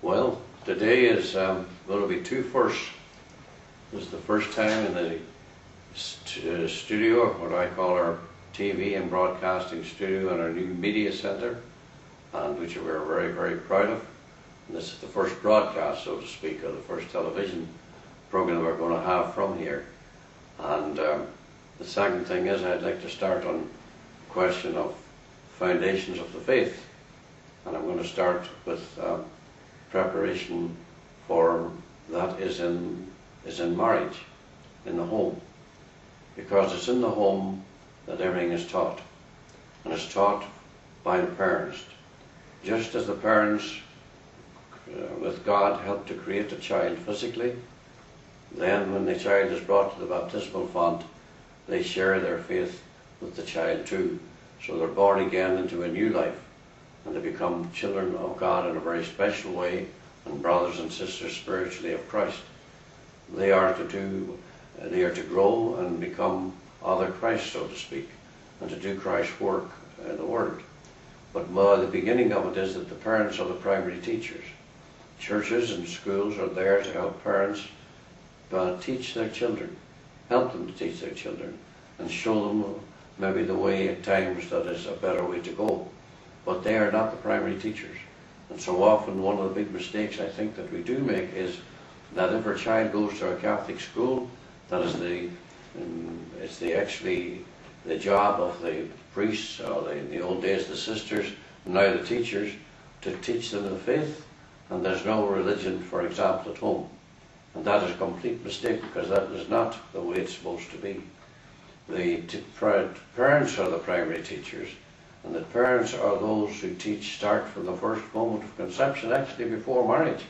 Well, today is going to be two firsts. This is the first time in the studio, what I call our TV and broadcasting studio in our new media centre, and which we're very, very proud of. And this is the first broadcast, so to speak, or the first television program we're going to have from here. And the second thing is I'd like to start on the question of foundations of the faith. And I'm going to start with preparation for that is in marriage, in the home. Because it's in the home that everything is taught. And it's taught by the parents. Just as the parents, with God, help to create the child physically, then when the child is brought to the baptismal font, they share their faith with the child too. So they're born again into a new life, and they become children of God in a very special way, and brothers and sisters spiritually of Christ. They are to grow and become other Christ, so to speak, and to do Christ's work in the world. But the beginning of it is that the parents are the primary teachers. Churches and schools are there to help parents teach their children, help them to teach their children, and show them maybe the way at times that is a better way to go. But they are not the primary teachers. And so often one of the big mistakes I think that we do make is that if our child goes to a Catholic school, that is actually the job of the priests, or in the old days the sisters, and now the teachers, to teach them the faith, and there's no religion, for example, at home. And that is a complete mistake, because that is not the way it's supposed to be. The parents are the primary teachers, and the parents are those who teach, start from the first moment of conception, actually before marriage.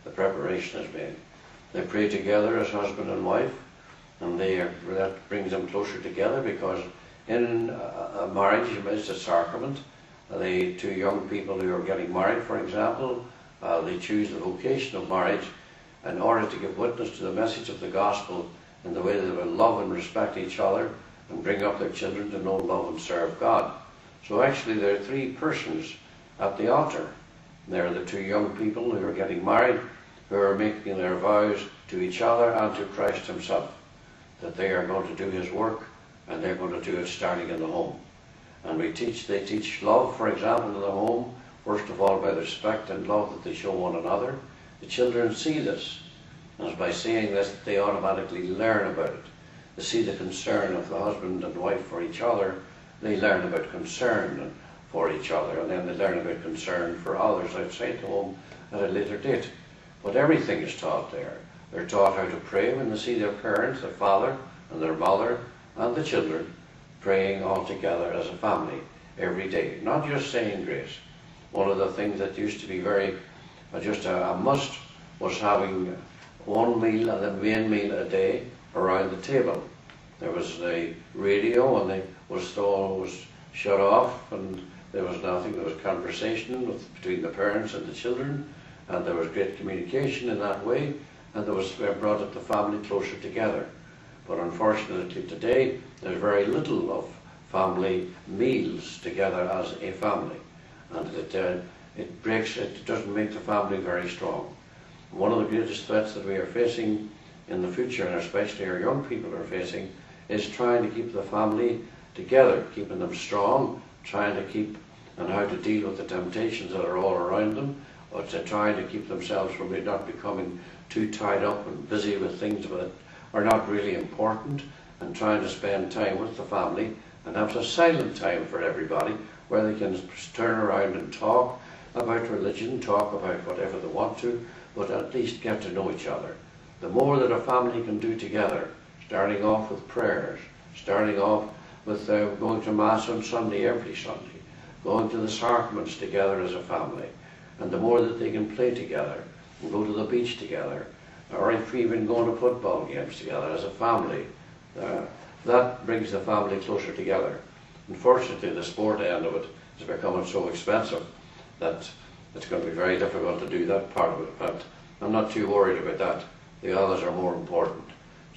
The preparation is made. They pray together as husband and wife, and that brings them closer together, because in a marriage is a sacrament. The two young people who are getting married, for example, they choose the vocation of marriage in order to give witness to the message of the gospel in the way they will love and respect each other and bring up their children to know, love and serve God. So actually there are three persons at the altar. There are the two young people who are getting married, who are making their vows to each other and to Christ himself, that they are going to do his work, and they're going to do it starting in the home. And they teach love, for example, in the home, first of all by the respect and love that they show one another. The children see this, and by seeing this they automatically learn about it. They see the concern of the husband and wife for each other, they learn about concern for each other, and then they learn about concern for others outside the home at a later date. But everything is taught there. They're taught how to pray when they see their parents, their father and their mother and the children praying all together as a family every day, not just saying grace. One of the things that used to be just a must was having one meal, and the main meal a day, around the table. There was a radio, and it was shut off, and there was nothing. There was conversation between the parents and the children, and there was great communication in that way, and it brought the family closer together. But unfortunately today there's very little of family meals together as a family, and it doesn't make the family very strong. One of the greatest threats that we are facing in the future, and especially our young people are facing, is trying to keep the family together, keeping them strong, trying to keep, and how to deal with the temptations that are all around them, or to try to keep themselves from not becoming too tied up and busy with things that are not really important, and trying to spend time with the family and have a silent time for everybody where they can turn around and talk about religion, talk about whatever they want to, but at least get to know each other. The more that a family can do together, starting off with prayers, starting off with going to Mass on Sunday every Sunday, going to the sacraments together as a family, and the more that they can play together and go to the beach together, or if even going to football games together as a family, that brings the family closer together. Unfortunately, the sport end of it is becoming so expensive that it's going to be very difficult to do that part of it, but I'm not too worried about that. The others are more important.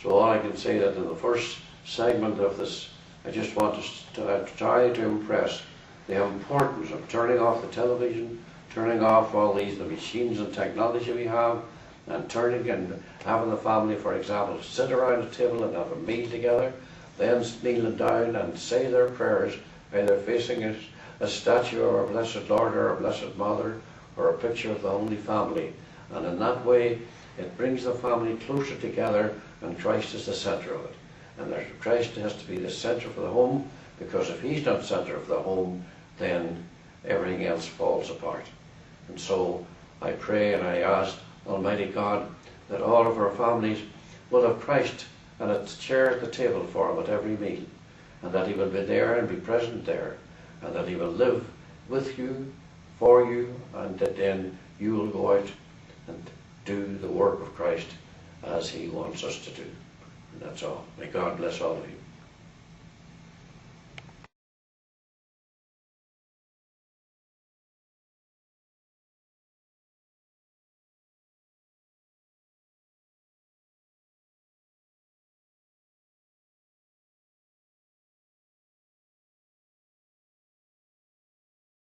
So all I can say that in the first segment of this, I just want to try to impress the importance of turning off the television, turning off all these the machines and technology we have, and turning and having the family, for example, sit around a table and have a meal together, then kneeling down and say their prayers, either facing a statue or a Blessed Lord or a Blessed Mother or a picture of the Holy Family. And in that way, it brings the family closer together, and Christ is the centre of it. And Christ has to be the centre for the home, because if he's not centre of the home, then everything else falls apart. And so I pray and I ask Almighty God that all of our families will have Christ and a chair at the table for him at every meal, and that he will be there and be present there, and that he will live with you, for you, and that then you will go out and do the work of Christ as he wants us to do. And that's all. May God bless all of you.